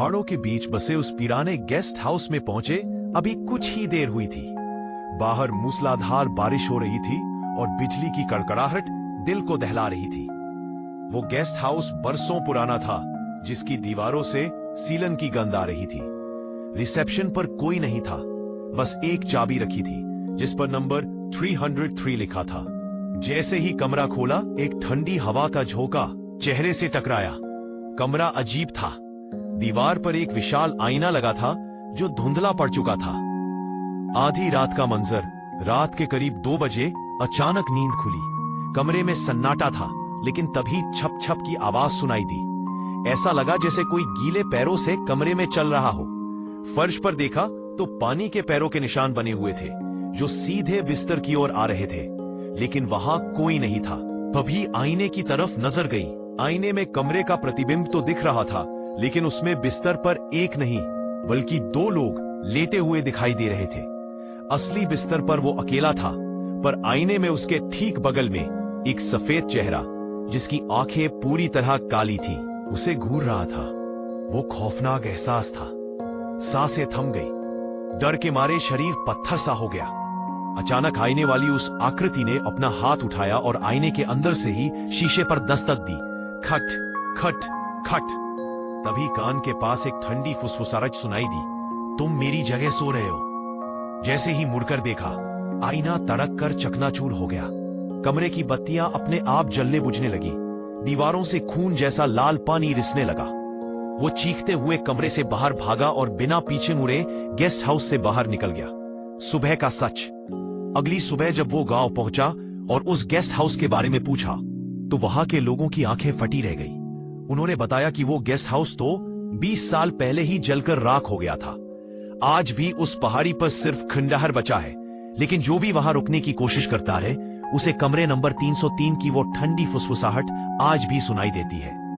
पहाड़ों के बीच बसे उस पुराने गेस्ट हाउस में पहुंचे अभी कुछ ही देर हुई थी। बाहर मूसलाधार बारिश हो रही थी और बिजली की कड़कड़ाहट दिल को दहला रही थी। वो गेस्ट हाउस बरसों पुराना था, जिसकी दीवारों से सीलन की गंध आ रही थी। रिसेप्शन पर कोई नहीं था, बस एक चाबी रखी थी जिस पर नंबर 303 लिखा था। जैसे ही कमरा खोला, एक ठंडी हवा का झोंका चेहरे से टकराया। कमरा अजीब था। दीवार पर एक विशाल आईना लगा था जो धुंधला पड़ चुका था। आधी रात का मंजर। रात के करीब 2 बजे अचानक नींद खुली। कमरे में सन्नाटा था, लेकिन तभी छप छप की आवाज सुनाई दी। ऐसा लगा जैसे कोई गीले पैरों से कमरे में चल रहा हो। फर्श पर देखा तो पानी के पैरों के निशान बने हुए थे जो सीधे बिस्तर की ओर आ रहे थे, लेकिन वहां कोई नहीं था। तभी आईने की तरफ नजर गई। आईने में कमरे का प्रतिबिंब तो दिख रहा था, लेकिन उसमें बिस्तर पर एक नहीं बल्कि 2 लोग लेटे हुए दिखाई दे रहे थे। असली बिस्तर पर वो अकेला था, पर आईने में उसके ठीक बगल में एक सफेद चेहरा जिसकी आंखें पूरी तरह काली थी, उसे घूर रहा था। वो खौफनाक एहसास था। सांसें थम गई। डर के मारे शरीर पत्थर सा हो गया। अचानक आईने वाली उस आकृति ने अपना हाथ उठाया और आईने के अंदर से ही शीशे पर दस्तक दी। खट खट खट। तभी कान के पास एक ठंडी फुसफुसाहट सुनाई दी। तुम मेरी जगह सो रहे हो। जैसे ही मुड़कर देखा, आईना तड़क कर चकनाचूर हो गया। कमरे की बत्तियां अपने आप जलने बुझने लगी। दीवारों से खून जैसा लाल पानी रिसने लगा। वो चीखते हुए कमरे से बाहर भागा और बिना पीछे मुड़े गेस्ट हाउस से बाहर निकल गया। सुबह का सच। अगली सुबह जब वो गांव पहुंचा और उस गेस्ट हाउस के बारे में पूछा, तो वहां के लोगों की आंखें फटी रह गई। उन्होंने बताया कि वो गेस्ट हाउस तो 20 साल पहले ही जलकर राख हो गया था। आज भी उस पहाड़ी पर सिर्फ खंडहर बचा है, लेकिन जो भी वहां रुकने की कोशिश करता है, उसे कमरे नंबर 303 की वो ठंडी फुसफुसाहट आज भी सुनाई देती है।